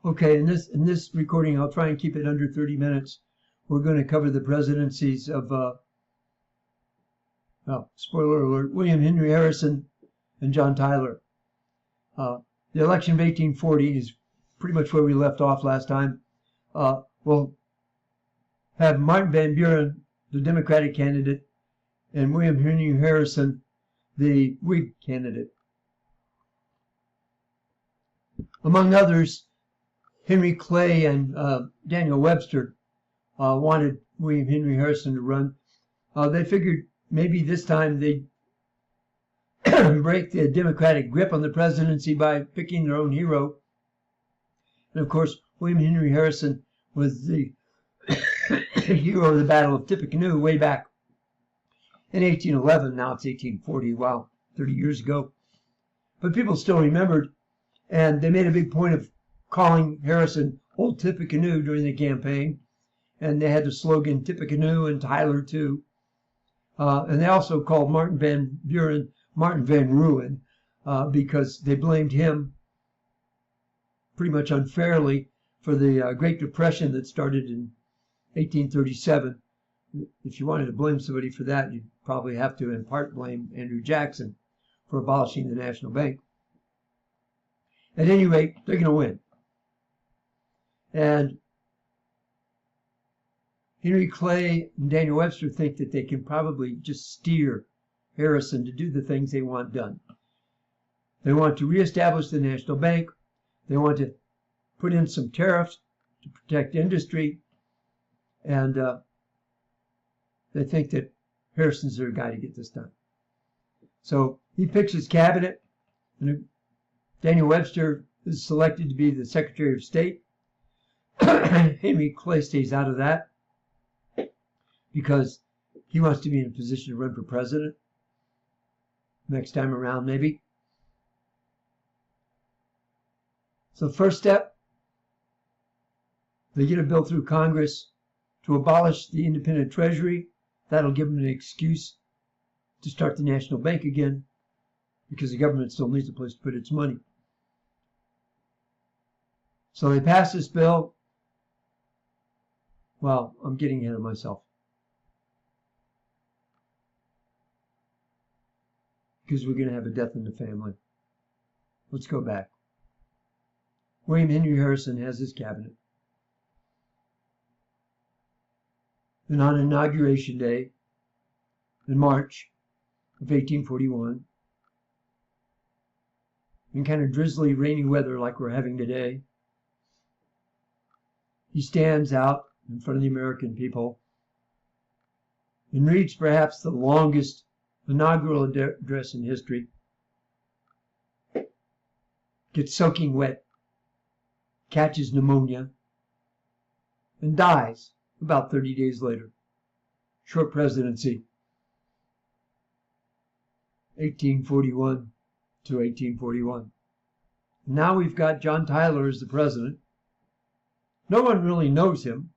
Okay, in this recording, I'll try and keep it under 30 minutes. We're going to cover the presidencies of, spoiler alert, William Henry Harrison and John Tyler. The election of 1840 is pretty much where we left off last time. We'll have Martin Van Buren, the Democratic candidate, and William Henry Harrison, the Whig candidate. Among others, Henry Clay and Daniel Webster wanted William Henry Harrison to run. They figured maybe this time they'd break the Democratic grip on the presidency by picking their own hero. And of course, William Henry Harrison was the hero of the Battle of Tippecanoe way back in 1811. Now it's 1840, wow, 30 years ago. But people still remembered, and they made a big point of calling Harrison Old Tippecanoe during the campaign. And they had the slogan Tippecanoe and Tyler too. And they also called Martin Van Buren Martin Van Ruin because they blamed him pretty much unfairly for the Great Depression that started in 1837. If you wanted to blame somebody for that, you'd probably have to in part blame Andrew Jackson for abolishing the National Bank. At any rate, they're going to win. And Henry Clay and Daniel Webster think that they can probably just steer Harrison to do the things they want done. They want to reestablish the National Bank. They want to put in some tariffs to protect industry. And they think that Harrison's their guy to get this done. So he picks his cabinet, and Daniel Webster is selected to be the Secretary of State. Henry Clay stays out of that because he wants to be in a position to run for president next time around, maybe. So first step, they get a bill through Congress to abolish the independent treasury. That'll give them an excuse to start the National Bank again because the government still needs a place to put its money. So they pass this bill. Well, I'm getting ahead of myself, because we're going to have a death in the family. Let's go back. William Henry Harrison has his cabinet. And on Inauguration Day in March of 1841, in kind of drizzly, rainy weather like we're having today, he stands out in front of the American people and reads perhaps the longest inaugural address in history. Gets soaking wet, catches pneumonia, and dies about 30 days later. Short presidency, 1841 to 1841. Now we've got John Tyler as the president. No one really knows him.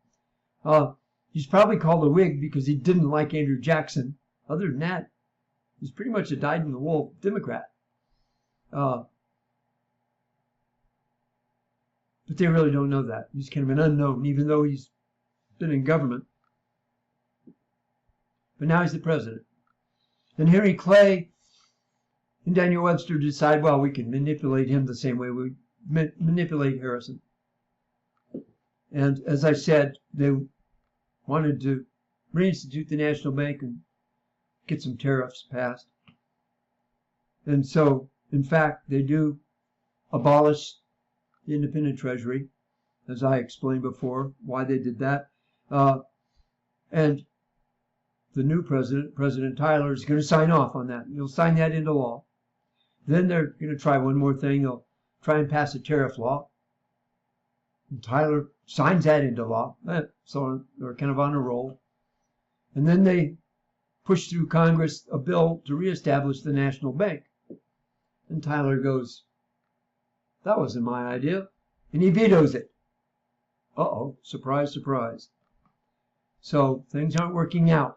He's probably called a Whig because he didn't like Andrew Jackson. Other than that, he's pretty much a dyed-in-the-wool Democrat. But they really don't know that. He's kind of an unknown, even though he's been in government. But now he's the president. And Henry Clay and Daniel Webster decide, well, we can manipulate him the same way we manipulate Harrison. And as I said, they wanted to reinstitute the National Bank and get some tariffs passed. And so, in fact, they do abolish the independent treasury, as I explained before, why they did that. And the new president, President Tyler, is going to sign off on that. He'll sign that into law. Then they're going to try one more thing. They'll try and pass a tariff law. And Tyler signs that into law. So they're kind of on a roll. And then they push through Congress a bill to reestablish the National Bank. And Tyler goes, that wasn't my idea. And he vetoes it. Uh-oh, surprise, surprise. So things aren't working out.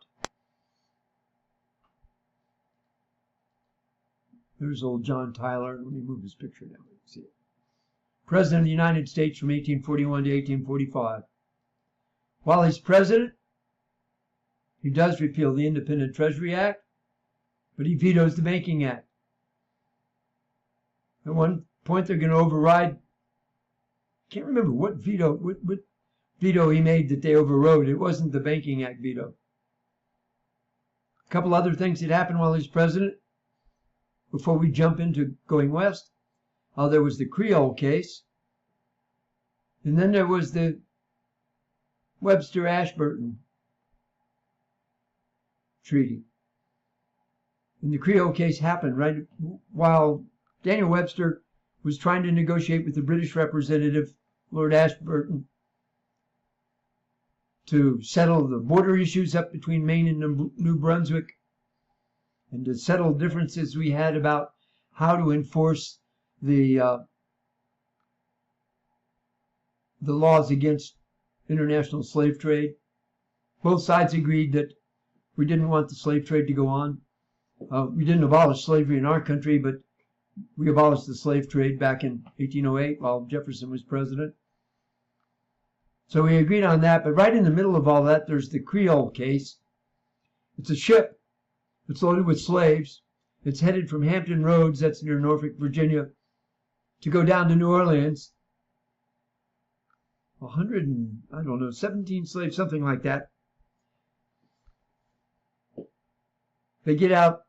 There's old John Tyler. Let me move his picture down. See it. President of the United States from 1841 to 1845. While he's president, he does repeal the Independent Treasury Act, but he vetoes the Banking Act. At one point, they're going to override. Can't remember what veto he made that they overrode. It wasn't the Banking Act veto. A couple other things that happened while he's president before we jump into going west. There was the Creole case, and then there was the Webster-Ashburton Treaty. And the Creole case happened right while Daniel Webster was trying to negotiate with the British representative, Lord Ashburton, to settle the border issues up between Maine and New Brunswick, and to settle differences we had about how to enforce the laws against international slave trade. Both sides agreed that we didn't want the slave trade to go on. We didn't abolish slavery in our country, but we abolished the slave trade back in 1808 while Jefferson was president. So we agreed on that, but right in the middle of all that, there's the Creole case. It's a ship that's loaded with slaves. It's headed from Hampton Roads, that's near Norfolk, Virginia, to go down to New Orleans. 17 slaves, something like that. They get out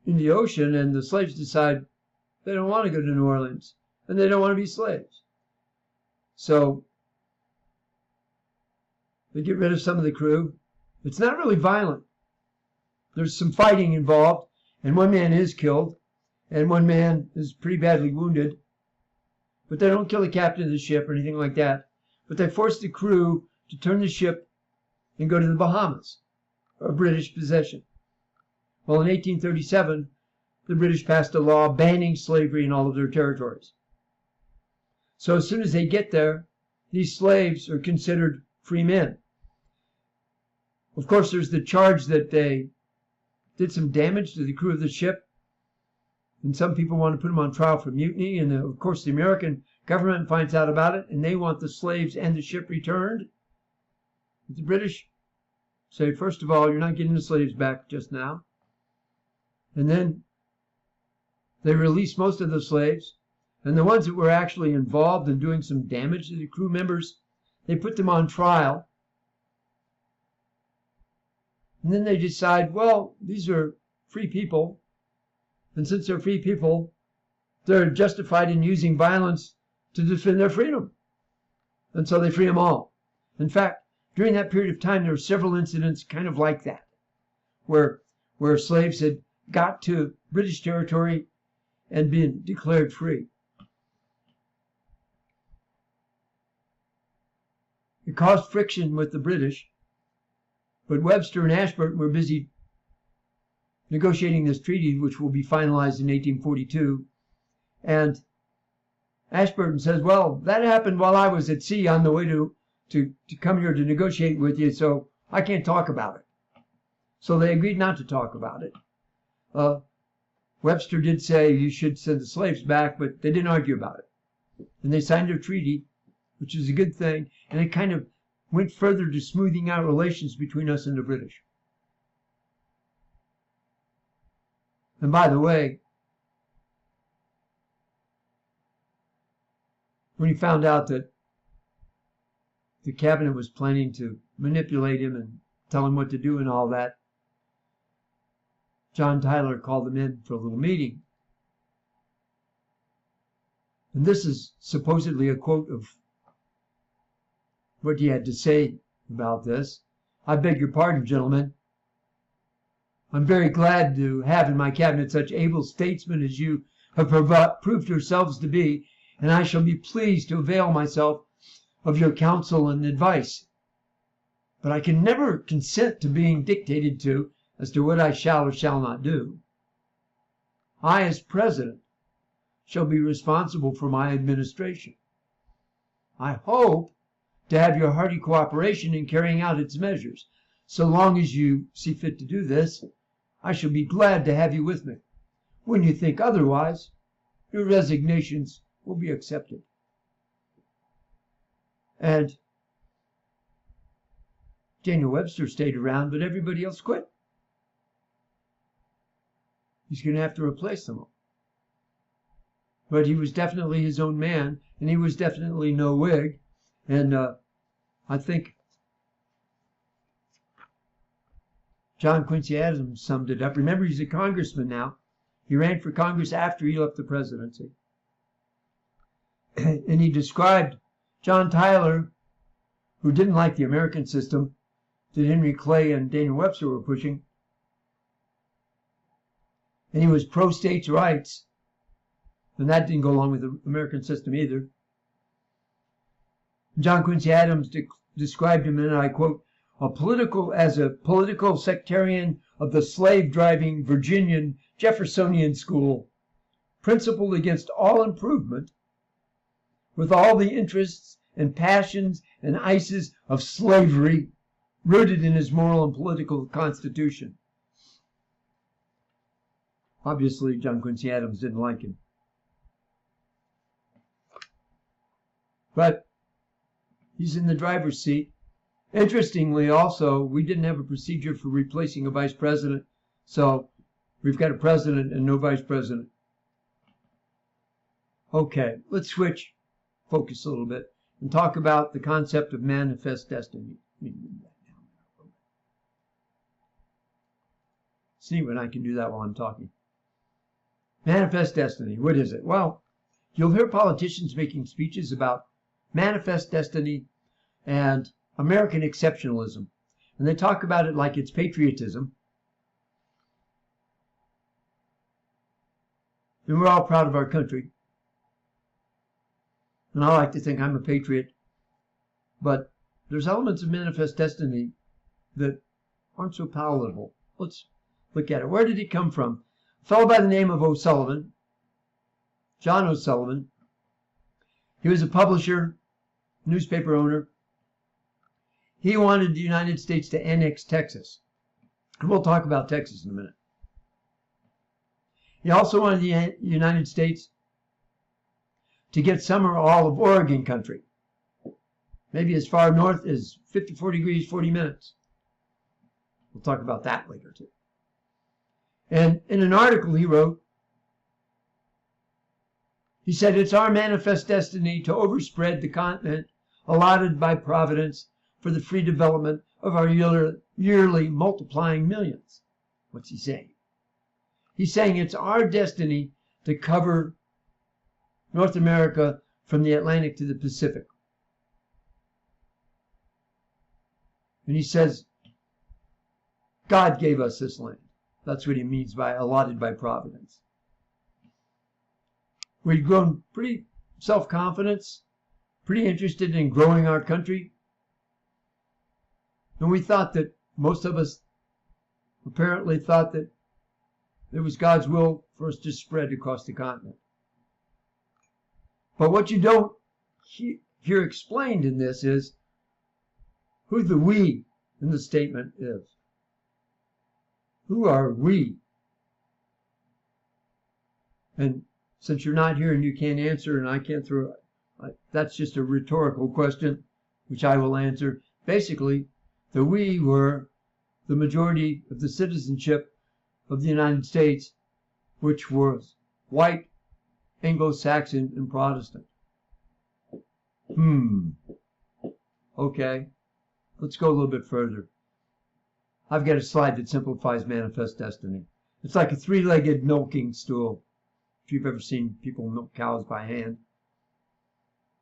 in the ocean, and the slaves decide they don't want to go to New Orleans, and they don't want to be slaves. So they get rid of some of the crew. It's not really violent. There's some fighting involved, and one man is killed, and one man is pretty badly wounded. But they don't kill the captain of the ship or anything like that. But they force the crew to turn the ship and go to the Bahamas, a British possession. Well, in 1837, the British passed a law banning slavery in all of their territories. So as soon as they get there, these slaves are considered free men. Of course, there's the charge that they did some damage to the crew of the ship. And some people want to put them on trial for mutiny. And of course, the American government finds out about it, and they want the slaves and the ship returned. But the British say, first of all, you're not getting the slaves back just now. And then they release most of the slaves. And the ones that were actually involved in doing some damage to the crew members, they put them on trial. And then they decide, well, these are free people. And since they're free people, they're justified in using violence to defend their freedom. And so they free them all. In fact, during that period of time, there were several incidents kind of like that, where slaves had got to British territory and been declared free. It caused friction with the British, but Webster and Ashburton were busy negotiating this treaty, which will be finalized in 1842. And Ashburton says, well, that happened while I was at sea on the way to come here to negotiate with you, so I can't talk about it. So they agreed not to talk about it. Webster did say you should send the slaves back, but they didn't argue about it. And they signed a treaty, which is a good thing, and it kind of went further to smoothing out relations between us and the British. And by the way, when he found out that the cabinet was planning to manipulate him and tell him what to do and all that, John Tyler called him in for a little meeting. And this is supposedly a quote of what he had to say about this. I beg your pardon, gentlemen. I'm very glad to have in my cabinet such able statesmen as you have proved yourselves to be, and I shall be pleased to avail myself of your counsel and advice. But I can never consent to being dictated to as to what I shall or shall not do. I, as president, shall be responsible for my administration. I hope to have your hearty cooperation in carrying out its measures. So long as you see fit to do this, I shall be glad to have you with me. When you think otherwise, your resignations will be accepted. And Daniel Webster stayed around, but everybody else quit. He's going to have to replace them all. But he was definitely his own man, and he was definitely no Whig. And I think John Quincy Adams summed it up. Remember, he's a congressman now. He ran for Congress after he left the presidency. And he described John Tyler, who didn't like the American system that Henry Clay and Daniel Webster were pushing. And he was pro-states' rights. And that didn't go along with the American system either. John Quincy Adams described him, and I quote, as a political sectarian of the slave-driving Virginian Jeffersonian school, principled against all improvement, with all the interests and passions and ices of slavery rooted in his moral and political constitution. Obviously, John Quincy Adams didn't like him. But he's in the driver's seat. Interestingly, also, we didn't have a procedure for replacing a vice president, so we've got a president and no vice president. Okay, let's switch focus a little bit and talk about the concept of manifest destiny. It's neat when I can do that while I'm talking. Manifest destiny, what is it? Well, you'll hear politicians making speeches about manifest destiny and American exceptionalism. And they talk about it like it's patriotism. And we're all proud of our country. And I like to think I'm a patriot. But there's elements of manifest destiny that aren't so palatable. Let's look at it. Where did it come from? A fellow by the name of O'Sullivan, John O'Sullivan. He was a publisher, newspaper owner. He wanted the United States to annex Texas. And we'll talk about Texas in a minute. He also wanted the United States to get some or all of Oregon country. Maybe as far north as 54 degrees, 40 minutes. We'll talk about that later too. And in an article he wrote, he said, it's our manifest destiny to overspread the continent allotted by Providence for the free development of our yearly multiplying millions. What's he saying? He's saying it's our destiny to cover North America from the Atlantic to the Pacific. And he says, God gave us this land. That's what he means by allotted by Providence. We'd grown pretty self-confident, pretty interested in growing our country. And we thought that, most of us apparently thought that it was God's will for us to spread across the continent. But what you don't hear explained in this is who the we in the statement is. Who are we? And since you're not here and you can't answer and I can't throw it, that's just a rhetorical question, which I will answer. Basically, the we were the majority of the citizenship of the United States, which was white, Anglo-Saxon, and Protestant. Okay, let's go a little bit further. I've got a slide that simplifies manifest destiny. It's like a three-legged milking stool, if you've ever seen people milk cows by hand.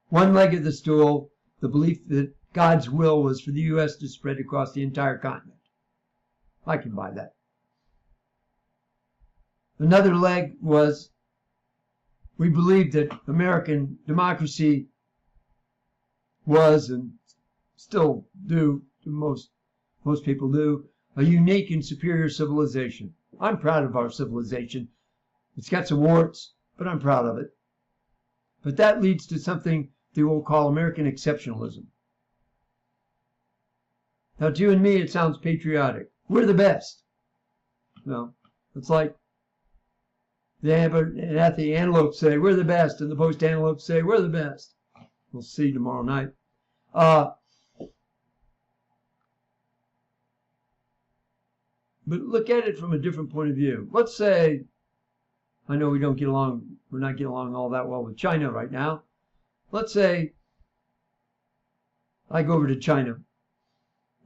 One leg of the stool, the belief that God's will was for the U.S. to spread across the entire continent. I can buy that. Another leg was we believed that American democracy was, and still do, most people do, a unique and superior civilization. I'm proud of our civilization. It's got some warts, but I'm proud of it. But that leads to something that we'll call American exceptionalism. Now, to you and me, it sounds patriotic. We're the best. No, it's like the antelopes say, we're the best, and the post antelopes say, we're the best. We'll see tomorrow night. But look at it from a different point of view. Let's say, I know we're not getting along all that well with China right now. Let's say I go over to China,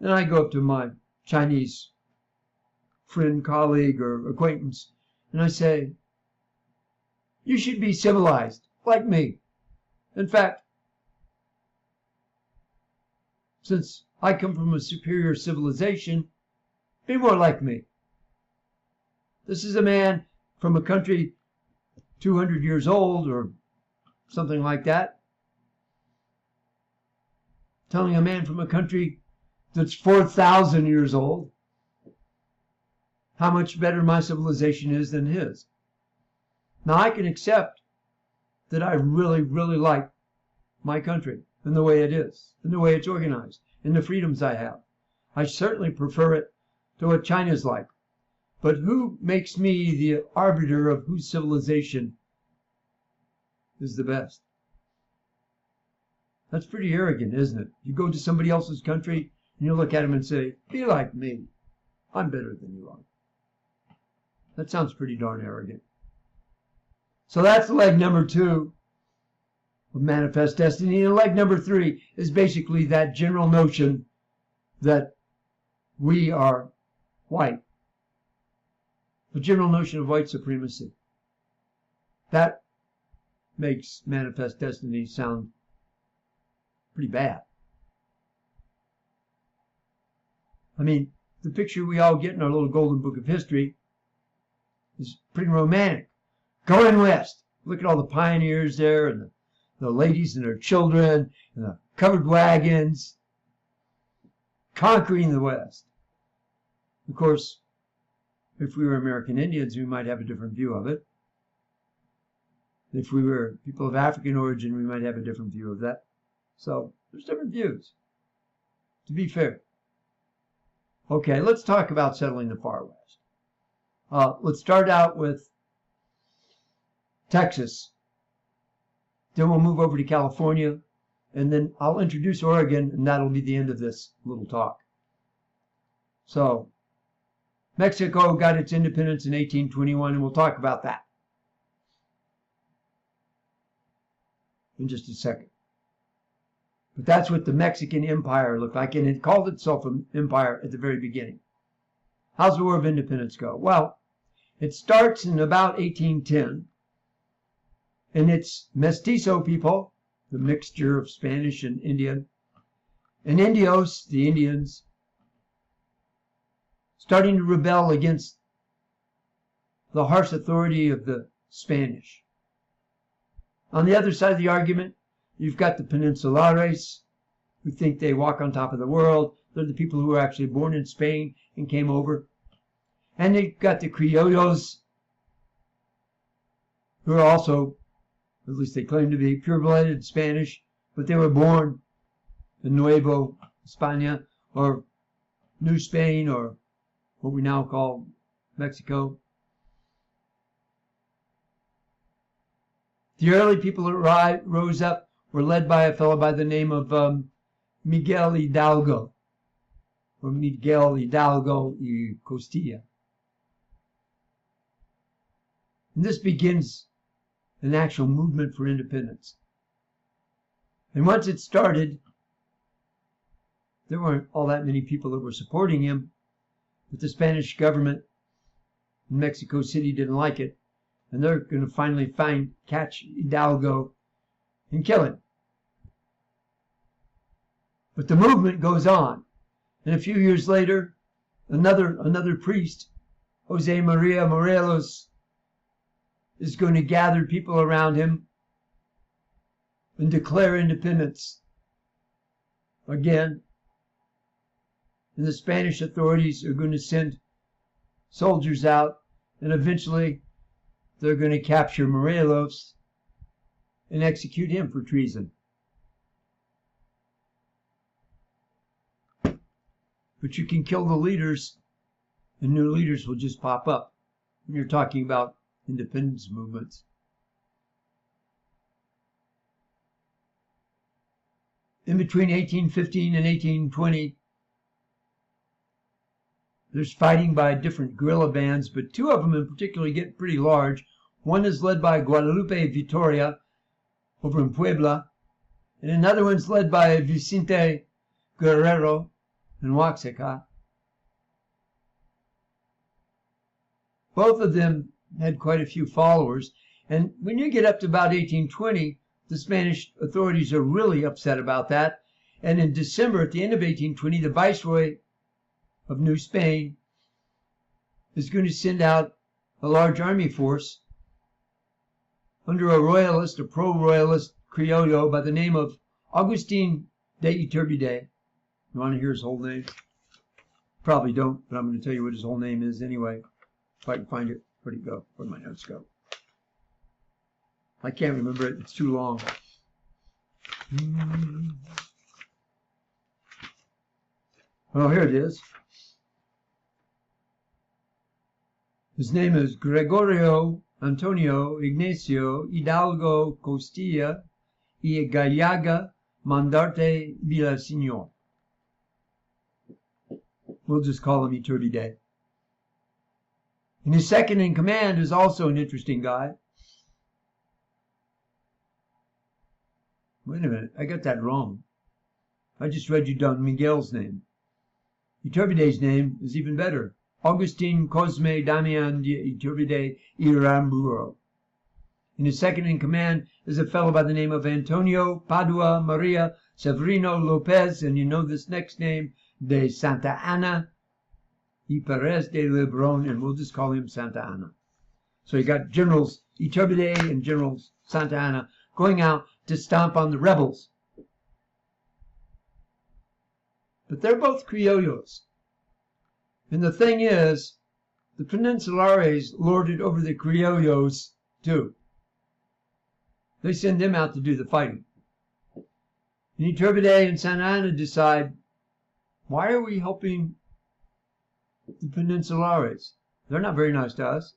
and I go up to my Chinese friend, colleague, or acquaintance, and I say, you should be civilized, like me. In fact, since I come from a superior civilization, be more like me. This is a man from a country 200 years old or something like that, telling a man from a country that's 4,000 years old how much better my civilization is than his. Now, I can accept that I really, really like my country and the way it is, and the way it's organized, and the freedoms I have. I certainly prefer it to what China's like. But who makes me the arbiter of whose civilization is the best? That's pretty arrogant, isn't it? You go to somebody else's country and you look at them and say, be like me. I'm better than you are. That sounds pretty darn arrogant. So that's leg number 2 of Manifest Destiny. And leg number 3 is basically that general notion that we are white. The general notion of white supremacy. That makes Manifest Destiny sound pretty bad. I mean, the picture we all get in our little golden book of history is pretty romantic. Going west. Look at all the pioneers there, and the ladies and their children, and the covered wagons, conquering the West. Of course, if we were American Indians, we might have a different view of it. If we were people of African origin, we might have a different view of that. So there's different views, to be fair. Okay, let's talk about settling the far west. Let's start out with Texas. Then we'll move over to California, and then I'll introduce Oregon, and that'll be the end of this little talk. So, Mexico got its independence in 1821, and we'll talk about that in just a second. But that's what the Mexican Empire looked like, and it called itself an empire at the very beginning. How's the War of Independence go? Well, it starts in about 1810, and it's mestizo people, the mixture of Spanish and Indian, and Indios, the Indians, starting to rebel against the harsh authority of the Spanish. On the other side of the argument, you've got the Peninsulares, who think they walk on top of the world. They're the people who were actually born in Spain and came over. And you've got the Criollos, who are also, at least they claim to be, pure-blooded Spanish, but they were born in Nuevo España, or New Spain, or what we now call Mexico. The early people that rose up were led by a fellow by the name of Miguel Hidalgo, or Miguel Hidalgo y Costilla. And this begins an actual movement for independence. And once it started, there weren't all that many people that were supporting him, but the Spanish government in Mexico City didn't like it, and they're going to finally catch Hidalgo and kill him. But the movement goes on, and a few years later, another priest, Jose Maria Morelos, is going to gather people around him and declare independence again. And the Spanish authorities are going to send soldiers out, and eventually they're going to capture Morelos and execute him for treason. But you can kill the leaders, and new leaders will just pop up. And you're talking about independence movements. In between 1815 and 1820, there's fighting by different guerrilla bands, but two of them in particular get pretty large. One is led by Guadalupe Victoria over in Puebla, and another one's led by Vicente Guerrero in Oaxaca. Both of them had quite a few followers, and when you get up to about 1820, the Spanish authorities are really upset about that. And in December, at the end of 1820, the Viceroy of New Spain is going to send out a large army force under a royalist, a pro-royalist Criollo by the name of Agustin de Iturbide. You want to hear his whole name? Probably don't, but I'm going to tell you what his whole name is anyway. If I can find it. Where'd it go? Where'd my notes go? I can't remember it. It's too long. Oh, here it is. His name is Gregorio Antonio Ignacio Hidalgo Costilla y Gallaga Mandarte Villaseñor. We'll just call him Iturbide. And his second in command is also an interesting guy. Wait a minute, I got that wrong. I just read you Don Miguel's name. Iturbide's name is even better. Agustin Cosme Damian de Iturbide y Ramburo. And his second in command is a fellow by the name of Antonio Padua Maria Severino Lopez, and you know this next name, de Santa Ana y Perez de Lebron, and we'll just call him Santa Ana. So you got Generals Iturbide and Generals Santa Ana going out to stomp on the rebels. But they're both criollos. And the thing is, the Peninsulares lorded over the criollos too. They send them out to do the fighting. And Iturbide and Santa Ana decide, why are we helping the Peninsulares? They're not very nice to us.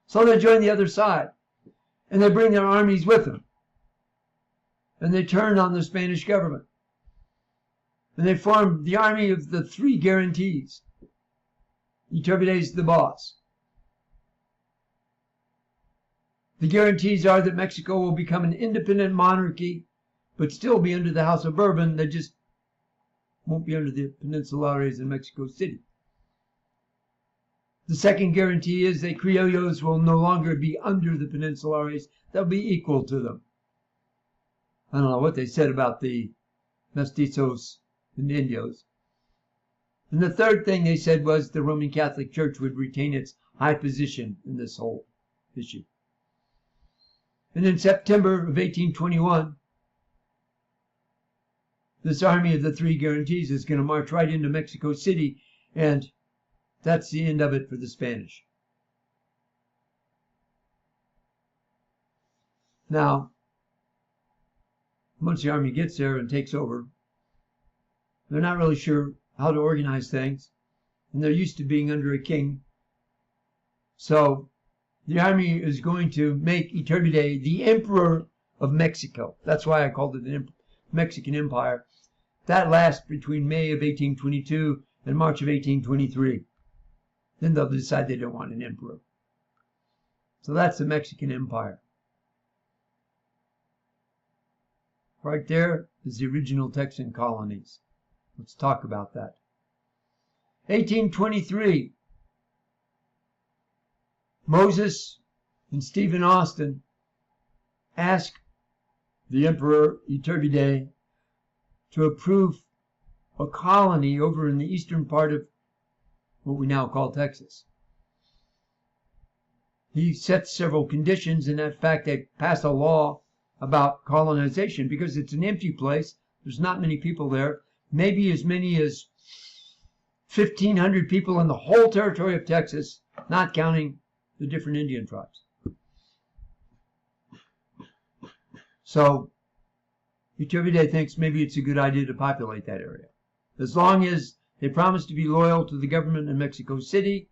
So they join the other side. And they bring their armies with them. And they turn on the Spanish government. And they form the Army of the Three Guarantees. Iturbide's the boss. The guarantees are that Mexico will become an independent monarchy, but still be under the House of Bourbon. They just won't be under the Peninsulares in Mexico City. The second guarantee is that criollos will no longer be under the Peninsulares. They'll be equal to them. I don't know what they said about the mestizos and Indios. And the third thing they said was the Roman Catholic Church would retain its high position in this whole issue. And in September of 1821, this Army of the Three Guarantees is going to march right into Mexico City, and that's the end of it for the Spanish. Now, once the army gets there and takes over, they're not really sure how to organize things, and they're used to being under a king. So the army is going to make Iturbide the Emperor of Mexico. That's why I called it the Mexican Empire. That lasts between May of 1822 and March of 1823. Then they'll decide they don't want an emperor. So that's the Mexican Empire. Right there is the original Texan colonies. Let's talk about that. 1823. Moses and Stephen Austin asked the Emperor Iturbide to approve a colony over in the eastern part of what we now call Texas. He set several conditions, and in fact they passed a law about colonization because it's an empty place. There's not many people there. Maybe as many as 1,500 people in the whole territory of Texas, not counting the different Indian tribes. So Iturbide thinks maybe it's a good idea to populate that area, as long as they promise to be loyal to the government in Mexico City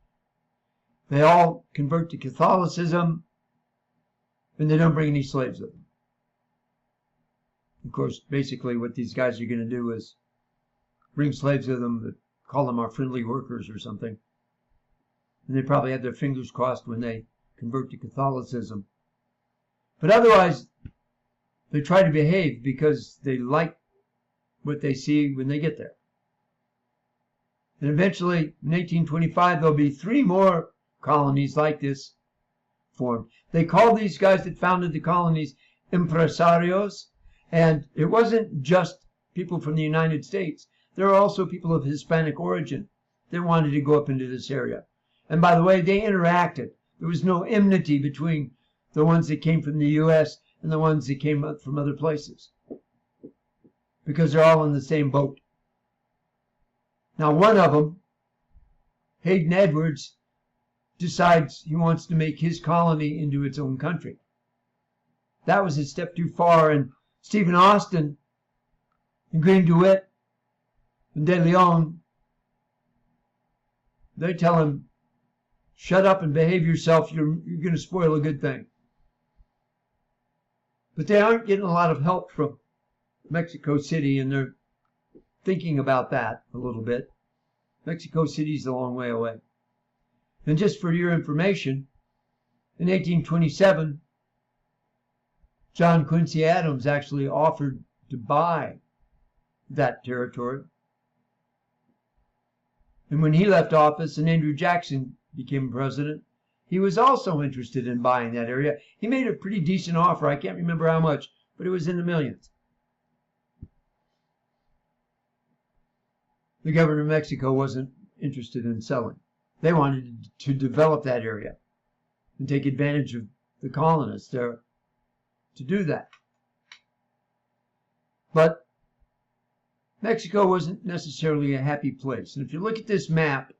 They all convert to Catholicism, and they don't bring any slaves with them. Of course, basically what these guys are going to do is bring slaves with them that call them our friendly workers or something. And they probably have their fingers crossed when they convert to Catholicism. But otherwise, they try to behave because they like what they see when they get there. And eventually, in 1825, there'll be 3 more colonies like this formed. They called these guys that founded the colonies impresarios, and it wasn't just people from the United States. There were also people of Hispanic origin that wanted to go up into this area. And by the way, they interacted. There was no enmity between the ones that came from the U.S. and the ones that came up from other places, because they're all in the same boat. Now, one of them, Hayden Edwards, decides he wants to make his colony into its own country. That was a step too far, and Stephen Austin and Green DeWitt and De Leon, they tell him, shut up and behave yourself, you're going to spoil a good thing. But they aren't getting a lot of help from Mexico City, and they're thinking about that a little bit. Mexico City's a long way away. And just for your information, in 1827, John Quincy Adams actually offered to buy that territory. And when he left office and Andrew Jackson became president, he was also interested in buying that area. He made a pretty decent offer. I can't remember how much, but it was in the millions. The government of Mexico wasn't interested in selling. They wanted to develop that area and take advantage of the colonists there to do that. But Mexico wasn't necessarily a happy place. And if you look at this map,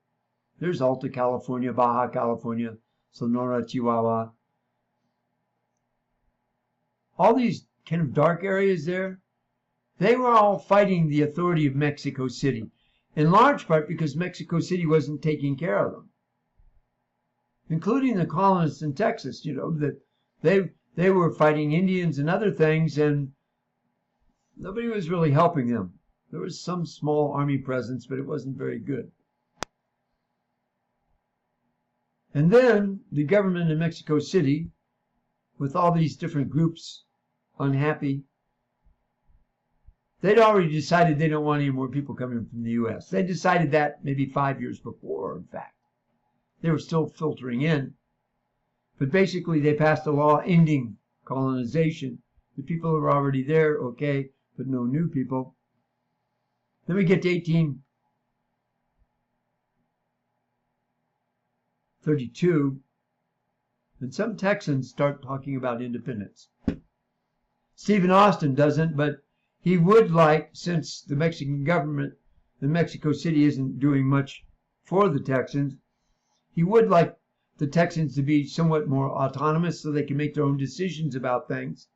there's Alta California, Baja California, Sonora, Chihuahua. All these kind of dark areas there, they were all fighting the authority of Mexico City, in large part because Mexico City wasn't taking care of them, including the colonists in Texas, that they were fighting Indians and other things, and nobody was really helping them. There was some small army presence, but it wasn't very good. And then the government in Mexico City, with all these different groups unhappy, they'd already decided they don't want any more people coming from the U.S. They decided that maybe 5 years before, in fact. They were still filtering in. But basically, they passed a law ending colonization. The people who were already there, okay, but no new people. Then we get to 1832, and some Texans start talking about independence. Stephen Austin doesn't, but he would like, since the Mexican government in Mexico City isn't doing much for the Texans, he would like the Texans to be somewhat more autonomous so they can make their own decisions about things,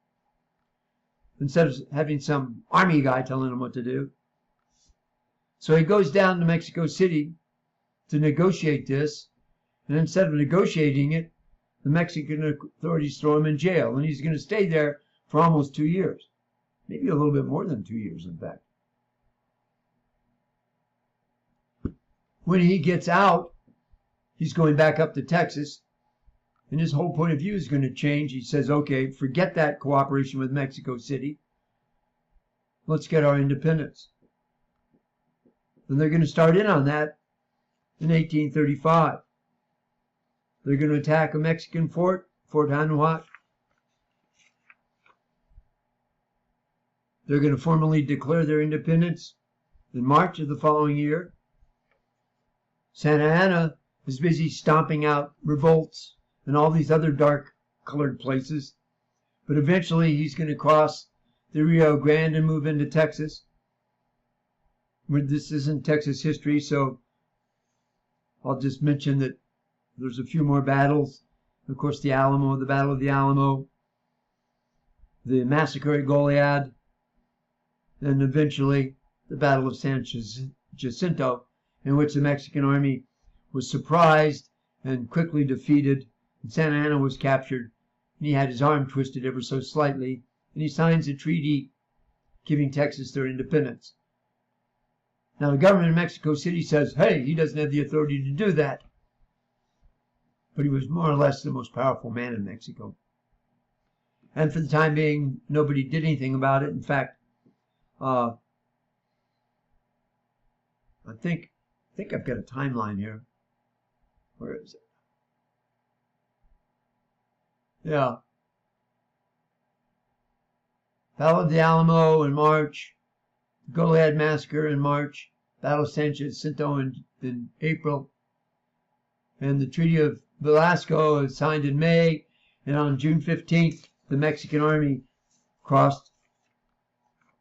instead of having some army guy telling them what to do. So he goes down to Mexico City to negotiate this, and instead of negotiating it, the Mexican authorities throw him in jail, and he's going to stay there for almost 2 years. Maybe a little bit more than 2 years, in fact. When he gets out, he's going back up to Texas, and his whole point of view is going to change. He says, okay, forget that cooperation with Mexico City. Let's get our independence. And they're going to start in on that in 1835. They're going to attack a Mexican fort, Fort Anahuac. They're going to formally declare their independence in March of the following year. Santa Anna is busy stomping out revolts and all these other dark-colored places. But eventually he's going to cross the Rio Grande and move into Texas. This isn't Texas history, so I'll just mention that there's a few more battles. Of course, the Alamo, the Battle of the Alamo, the massacre at Goliad, and eventually the Battle of San Jacinto, in which the Mexican army was surprised and quickly defeated. And Santa Anna was captured, and he had his arm twisted ever so slightly, and he signs a treaty giving Texas their independence. Now, the government of Mexico City says, hey, he doesn't have the authority to do that. But he was more or less the most powerful man in Mexico. And for the time being, nobody did anything about it. In fact, I think I've got a timeline here. Where is it? Yeah. Battle of the Alamo in March. Goliad Massacre in March. Battle of San Jacinto in April. And the Treaty of Velasco is signed in May. And on June 15th, the Mexican army crossed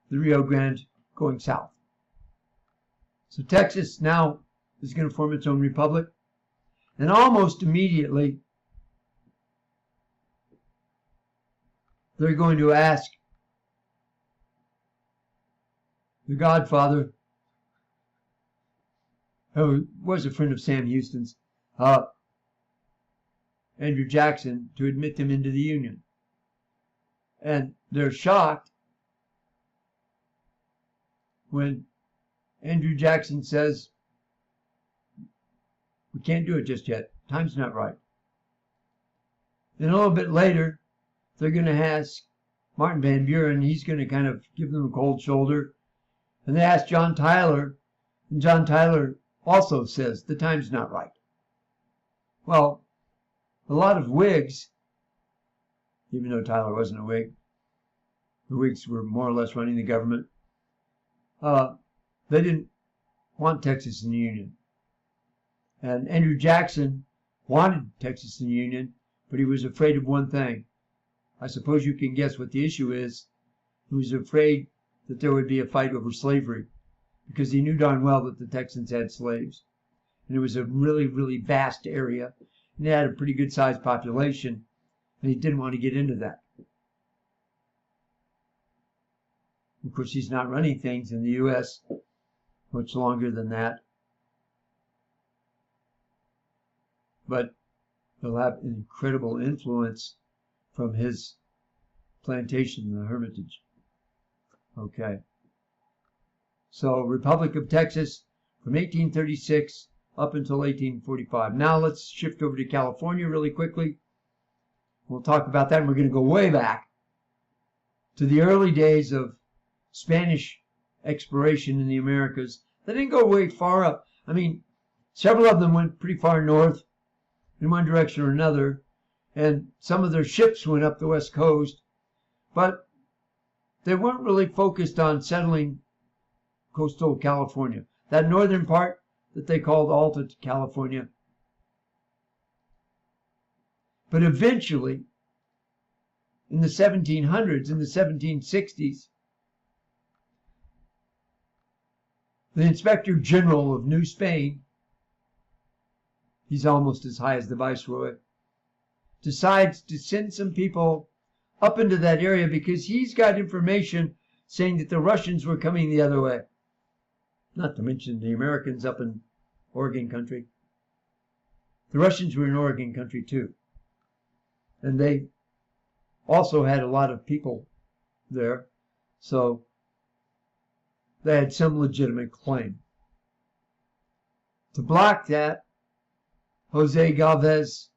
the Rio Grande going south. So Texas now is going to form its own republic. And almost immediately, they're going to ask the Godfather, who was a friend of Sam Houston's, Andrew Jackson, to admit them into the Union. And they're shocked when Andrew Jackson says, we can't do it just yet. Time's not right. Then a little bit later, they're going to ask Martin Van Buren. He's going to kind of give them a cold shoulder. And they ask John Tyler. And John Tyler also says the time's not right. Well, a lot of Whigs, even though Tyler wasn't a Whig, the Whigs were more or less running the government. They didn't want Texas in the Union. And Andrew Jackson wanted Texas in the Union, but he was afraid of one thing. I suppose you can guess what the issue is. He was afraid that there would be a fight over slavery, because he knew darn well that the Texans had slaves. And it was a really, really vast area, and they had a pretty good sized population, and he didn't want to get into that. Of course, he's not running things in the U.S. much longer than that. But he'll have an incredible influence from his plantation, the Hermitage. Okay. So, Republic of Texas from 1836 up until 1845. Now let's shift over to California really quickly. We'll talk about that, and we're going to go way back to the early days of Spanish exploration in the Americas. They didn't go way far up. I mean, several of them went pretty far north in one direction or another, and some of their ships went up the west coast, but they weren't really focused on settling coastal California. That northern part that they called Alta California. But eventually, in the 1700s, in the 1760s, the Inspector General of New Spain, he's almost as high as the Viceroy, decides to send some people up into that area because he's got information saying that the Russians were coming the other way. Not to mention the Americans up in Oregon country. The Russians were in Oregon country too. And they also had a lot of people there. So they had some legitimate claim. To block that, Jose Galvez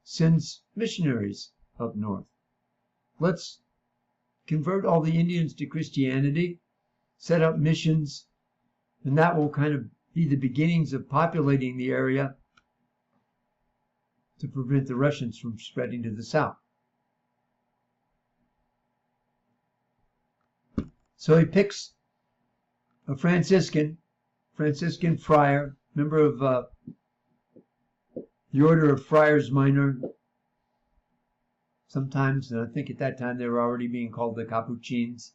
sends missionaries up north. Let's convert all the Indians to Christianity, set up missions, and that will kind of be the beginnings of populating the area to prevent the Russians from spreading to the south. So he picks a Franciscan friar, member of the Order of Friars Minor. Sometimes, and I think at that time they were already being called the Capuchins.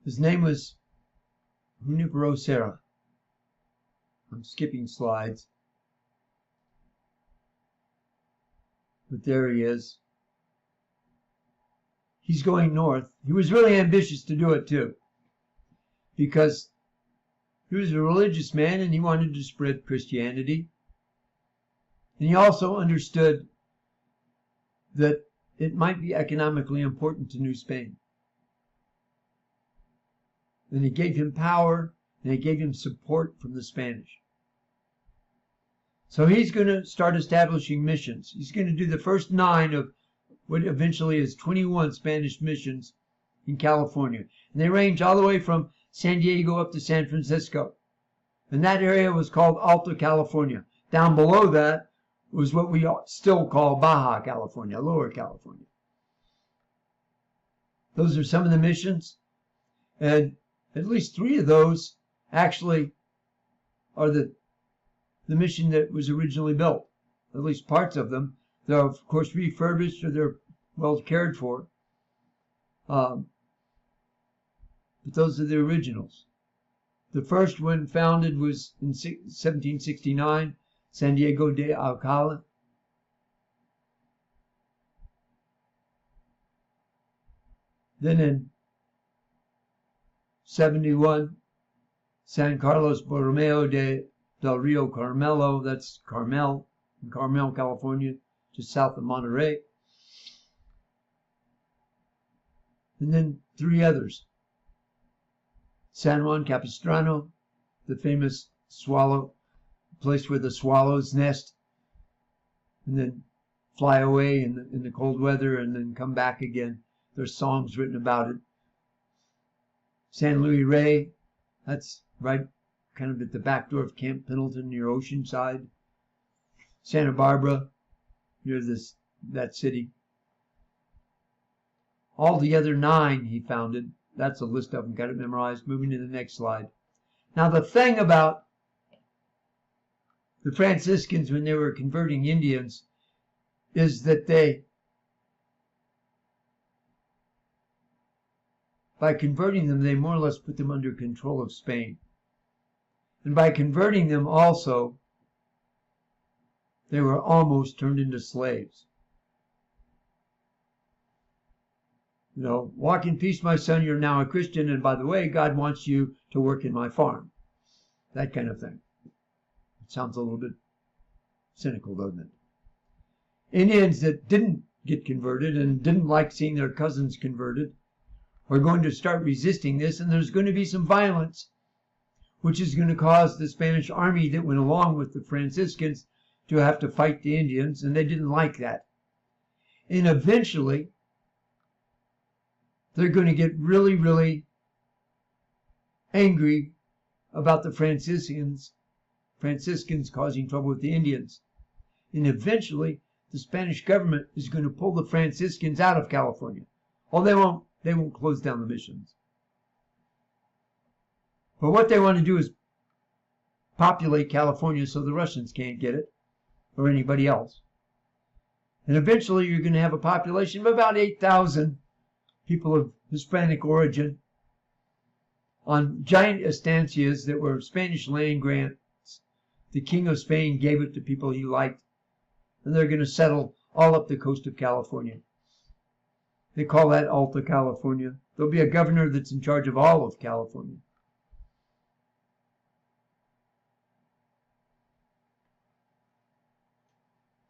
His name was Junipero Serra. I'm skipping slides. But there he is. He's going north. He was really ambitious to do it too. Because He was a religious man, and he wanted to spread Christianity. And he also understood that it might be economically important to New Spain. And it gave him power, and it gave him support from the Spanish. So he's going to start establishing missions. He's going to do the first 9 of what eventually is 21 Spanish missions in California. And they range all the way from San Diego up to San Francisco. And that area was called Alta California. Down below that was what we still call Baja California, Lower California. Those are some of the missions. And at least 3 of those actually are the mission that was originally built. At least parts of them. They're, of course, refurbished or they're well cared for. But those are the originals. The first one founded was in 1769, San Diego de Alcala. Then in 71, San Carlos Borromeo del Rio Carmelo, that's Carmel, in Carmel, California, just south of Monterey. And then 3 others. San Juan Capistrano, the famous swallow, place where the swallows nest and then fly away in the cold weather and then come back again. There's songs written about it. San Luis Rey, that's right kind of at the back door of Camp Pendleton near Oceanside. Santa Barbara, near that city. All the other 9 he founded. That's a list of them. Got it memorized. Moving to the next slide. Now the thing about the Franciscans when they were converting Indians is that by converting them, they more or less put them under control of Spain. And by converting them also, they were almost turned into slaves. You know, walk in peace, my son, you're now a Christian, and by the way, God wants you to work in my farm. That kind of thing. It sounds a little bit cynical, doesn't it? Indians that didn't get converted and didn't like seeing their cousins converted are going to start resisting this, and there's going to be some violence, which is going to cause the Spanish army that went along with the Franciscans to have to fight the Indians, and they didn't like that. And eventually, they're going to get really, really angry about the Franciscans causing trouble with the Indians. And eventually, the Spanish government is going to pull the Franciscans out of California. Oh, they won't close down the missions. But what they want to do is populate California so the Russians can't get it, or anybody else. And eventually, you're going to have a population of about 8,000 people of Hispanic origin on giant estancias that were Spanish land grants. The King of Spain gave it to people he liked, and they're going to settle all up the coast of California. They call that Alta California. There'll be a governor that's in charge of all of California.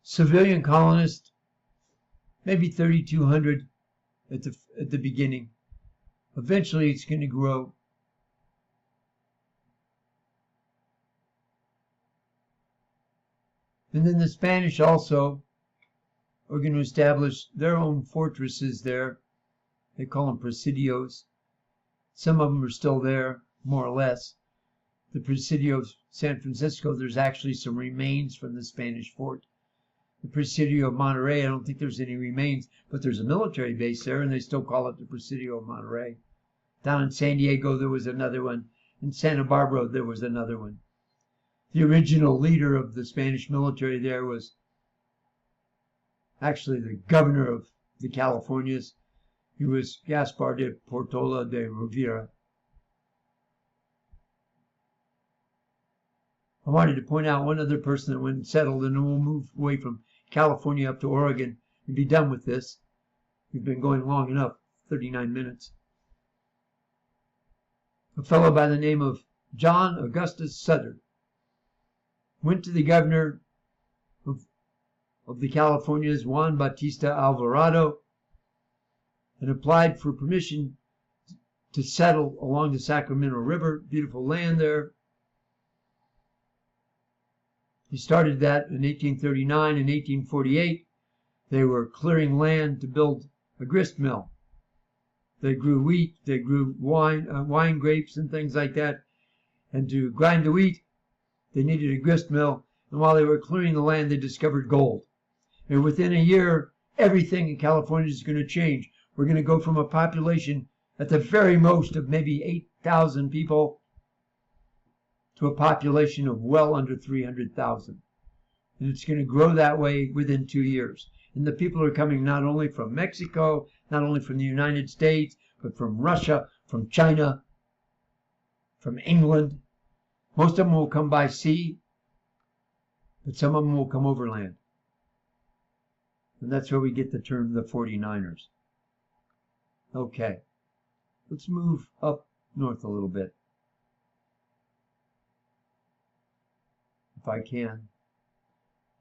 Civilian colonists, maybe 3,200 at the beginning. Eventually, it's going to grow. And then the Spanish also are going to establish their own fortresses there. They call them presidios. Some of them are still there, more or less. The Presidio of San Francisco, there's actually some remains from the Spanish fort. The Presidio of Monterey, I don't think there's any remains, but there's a military base there, and they still call it the Presidio of Monterey. Down in San Diego, there was another one. In Santa Barbara, there was another one. The original leader of the Spanish military there was actually the governor of the Californias. He was Gaspar de Portola de Rivera. I wanted to point out one other person that went and settled, and then we'll move away from California up to Oregon and be done with this. We've been going long enough, 39 minutes. A fellow by the name of John Augustus Sutter went to the governor of the Californias, Juan Bautista Alvarado, and applied for permission to settle along the Sacramento River. Beautiful land there. He started that in 1839 and 1848. They were clearing land to build a grist mill. They grew wheat, they grew wine grapes and things like that. And to grind the wheat, they needed a grist mill. And while they were clearing the land, they discovered gold. And within a year, everything in California is going to change. We're going to go from a population at the very most of maybe 8,000 people to a population of well under 300,000. And it's going to grow that way within 2 years. And the people are coming not only from Mexico, not only from the United States, but from Russia, from China, from England. Most of them will come by sea, but some of them will come overland. And that's where we get the term the 49ers. Okay, let's move up north a little bit. If I can.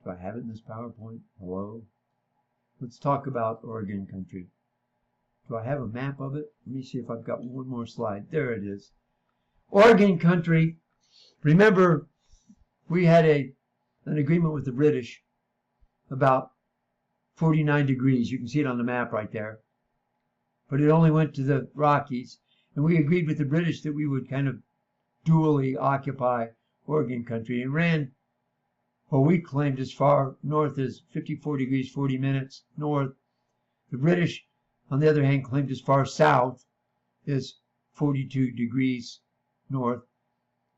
Do I have it in this PowerPoint? Hello? Let's talk about Oregon country. Do I have a map of it? Let me see if I've got one more slide. There it is. Oregon country. Remember, we had an agreement with the British about 49 degrees. You can see it on the map right there. But it only went to the Rockies. And we agreed with the British that we would kind of dually occupy Oregon country and ran what we claimed as far north as 54 degrees 40 minutes north. The British, on the other hand, claimed as far south as 42 degrees north,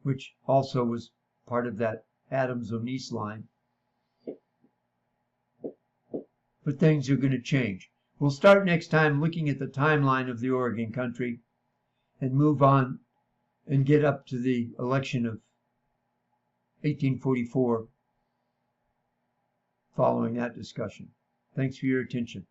which also was part of that Adams-O'Neese line. But things are going to change. We'll start next time looking at the timeline of the Oregon country and move on and get up to the election of 1844 following that discussion. Thanks for your attention.